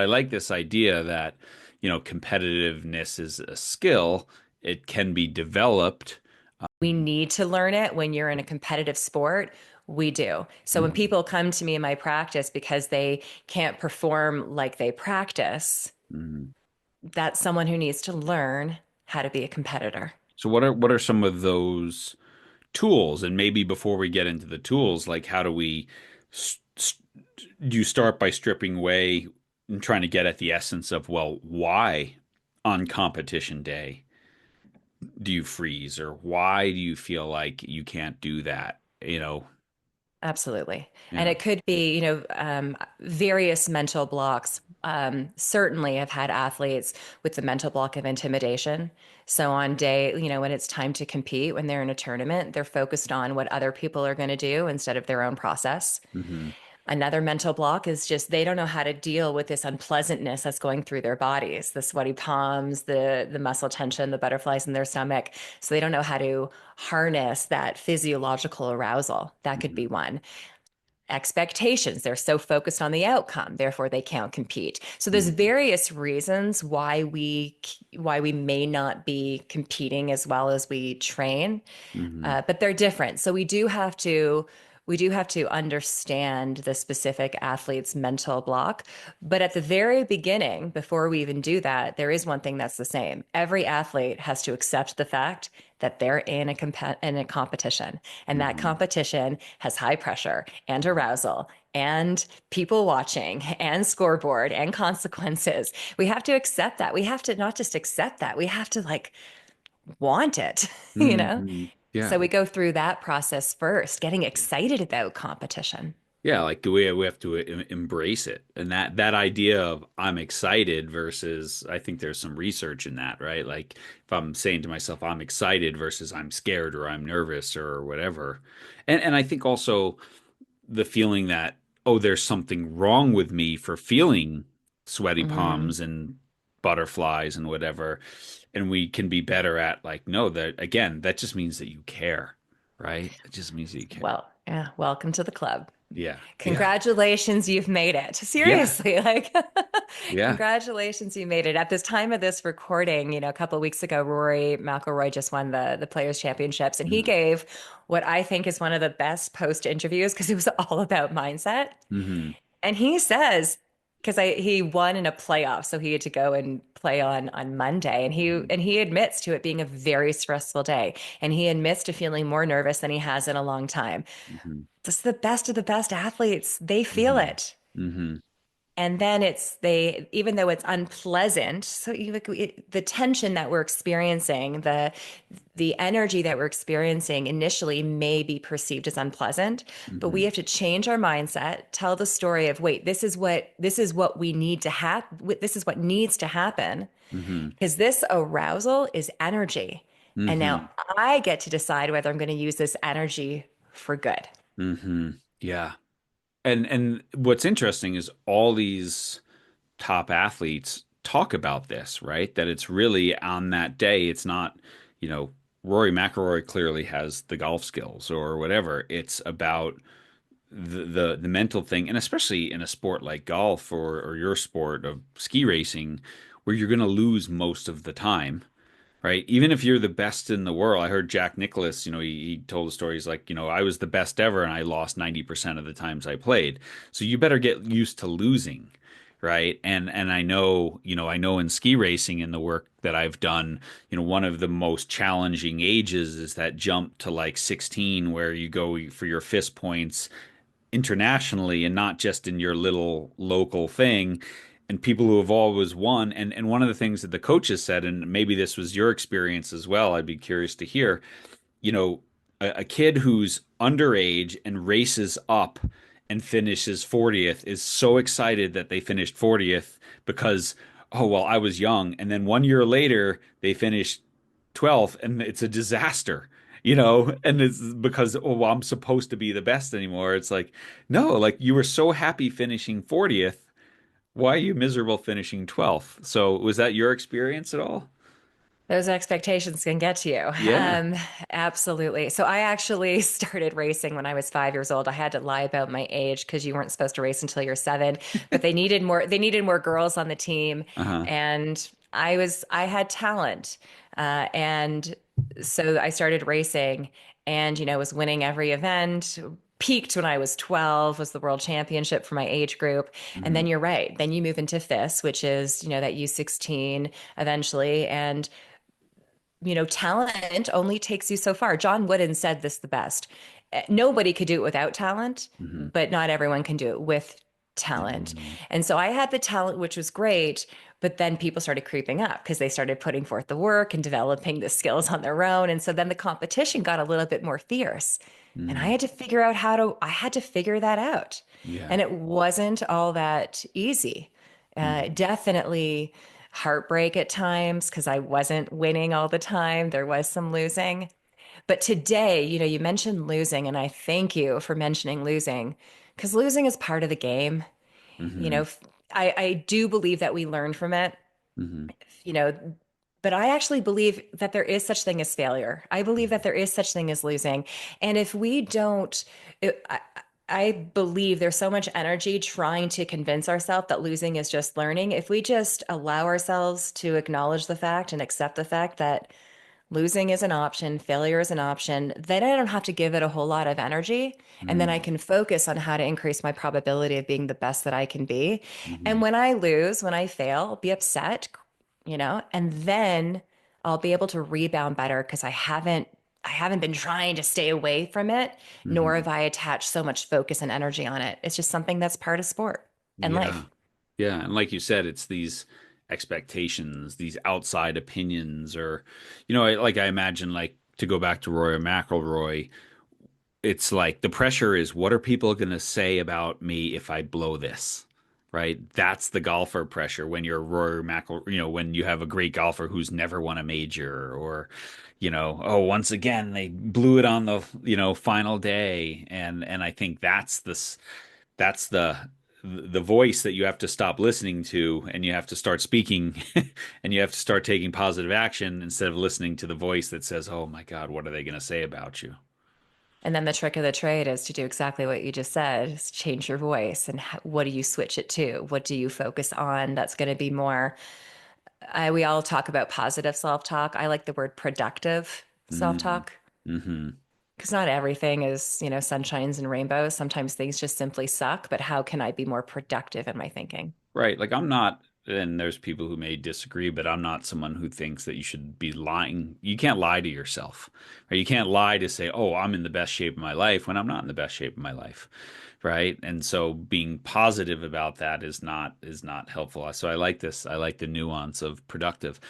I like this idea that, competitiveness is a skill. It can be developed. We need to learn it when you're in a competitive sport. We do. So when Mhm. people come to me in my practice because they can't perform like they practice, Mhm. that's someone who needs to learn how to be a competitor. So what are some of those tools? And maybe before we get into the tools, like how do we do you start by stripping away and trying to get at the essence of, well, why on competition day do you freeze, or why do you feel like you can't do that? Absolutely. And Yeah. it could be, various mental blocks. Certainly, I've had athletes with the mental block of intimidation. So on day, when it's time to compete, when they're in a tournament, they're focused on what other people are going to do instead of their own process. Hmm. Another mental block is just they don't know how to deal with this unpleasantness that's going through their bodies, the sweaty palms, the muscle tension, the butterflies in their stomach. So they don't know how to harness that physiological arousal. That could be Hmm. one. Expectations, they're so focused on the outcome, therefore they can't compete. So there's Hmm. various reasons why we may not be competing as well as we train, Hmm. but they're different. So we do have to understand the specific athlete's mental block. But at the very beginning, before we even do that, there is one thing that's the same. Every athlete has to accept the fact that they're in a competition, and that Hmm. competition has high pressure and arousal and people watching and scoreboard and consequences. We have to accept that. We have to not just accept that, we have to like want it, you know? Hmm. Yeah. So we go through that process first, getting excited about competition. Yeah, like we have to embrace it. And that idea of I'm excited versus, I think there's some research in that, right? Like if I'm saying to myself I'm excited versus I'm scared or I'm nervous or whatever. And I think also the feeling that, oh, there's something wrong with me for feeling sweaty Hmm. palms and butterflies and whatever. And we can be better at, like, no, that again, that just means that you care, right? It just means that you care. Well, yeah, welcome to the club. Yeah. Yeah. Congratulations, you've made it. Yeah. Seriously, like, Yeah. congratulations, you made it. At this time of this recording, a couple of weeks ago, Rory McIlroy just won the Players Championships, and he gave what I think is one of the best post interviews because it was all about mindset. Mm-hmm. And he says, because he won in a playoff, so he had to go and play on Monday, and he admits to it being a very stressful day, and he admits to feeling more nervous than he has in a long time. Mm-hmm. This is the best of the best athletes. They feel Mm-hmm. it. Mm-hmm. And then they, even though it's unpleasant, so the tension that we're experiencing, the energy that we're experiencing initially may be perceived as unpleasant, but we Mm-hmm. have to change our mindset, tell the story of, wait, this is what we need to have, this is what needs to happen, Mm-hmm. because this arousal is energy. And now Mm-hmm. I get to decide whether I'm going to use this energy for good. Mm-hmm. Yeah. And what's interesting is all these top athletes talk about this, right? That it's really on that day. It's not, you know, Rory McIlroy clearly has the golf skills or whatever. It's about the mental thing, and especially in a sport like golf or your sport of ski racing, where you're going to lose most of the time, right? Even if you're the best in the world. I heard Jack Nicklaus, he told a story. He's like, I was the best ever and I lost 90% of the times I played. So you better get used to losing, right? And I know in ski racing and the work that I've done, one of the most challenging ages is that jump to like 16 where you go for your fist points internationally and not just in your little local thing, and people who have always won. And one of the things that the coaches said, and maybe this was your experience as well, I'd be curious to hear, you know a kid who's underage and races up and finishes 40th is so excited that they finished 40th because, oh well, I was young, and then 1 year later they finished 12th and it's a disaster, and it's because, oh well, I'm supposed to be the best anymore. It's like, no, like you were so happy finishing 40th, why are you miserable finishing 12th? So was that your experience at all? Those expectations can get to you. Yeah. Absolutely. So I actually started racing when I was 5 years old. I had to lie about my age because you weren't supposed to race until you're seven, but they needed more girls on the team. Uh-huh. And I had talent. And so I started racing and, was winning every event. Peaked when I was 12, was the world championship for my age group. And Hmm. then you're right. Then you move into FIS, which is, that U16 eventually. And talent only takes you so far. John Wooden said this the best. Nobody could do it without talent, Hmm. but not everyone can do it with talent. Hmm. And so I had the talent, which was great, but then people started creeping up because they started putting forth the work and developing the skills on their own. And so then the competition got a little bit more fierce. And Hmm. I had to figure that out. Yeah. And it wasn't all that easy. Hmm. Definitely heartbreak at times because I wasn't winning all the time. There was some losing. But today, you mentioned losing, and I thank you for mentioning losing because losing is part of the game. You Hmm. know, I do believe that we learn from it, Hmm. you know, but I actually believe that there is such thing as failure. I believe that there is such thing as losing. And if we don't, I believe there's so much energy trying to convince ourselves that losing is just learning. If we just allow ourselves to acknowledge the fact and accept the fact that losing is an option, failure is an option, then I don't have to give it a whole lot of energy. And then I Hmm. can focus on how to increase my probability of being the best that I can be. And Hmm. when I lose, when I fail, I'll be upset, and then I'll be able to rebound better because I haven't been trying to stay away from it, nor Hmm. have I attached so much focus and energy on it. It's just something that's part of sport and Yeah. life. Yeah. And like you said, it's these expectations, these outside opinions, or, like I imagine, like to go back to Rory McIlroy, it's like the pressure is what are people going to say about me if I blow this? Right? That's the golfer pressure when you're Rory McIlroy, when you have a great golfer who's never won a major or, oh, once again they blew it on the, final day. And I think that's the voice that you have to stop listening to and you have to start speaking and you have to start taking positive action instead of listening to the voice that says, "Oh my God, what are they going to say about you?" And then the trick of the trade is to do exactly what you just said, is change your voice and what do you switch it to? What do you focus on? That's going to be more. We all talk about positive self-talk. I like the word productive Mm-hmm. self-talk Mm-hmm. because not everything is, sunshines and rainbows. Sometimes things just simply suck, but how can I be more productive in my thinking? Right. Like I'm not, and there's people who may disagree, but I'm not someone who thinks that you should be lying. You can't lie to yourself, right? You can't lie to say, "Oh, I'm in the best shape of my life," when I'm not in the best shape of my life, right? And so being positive about that is not helpful. So I like this. I like the nuance of productive.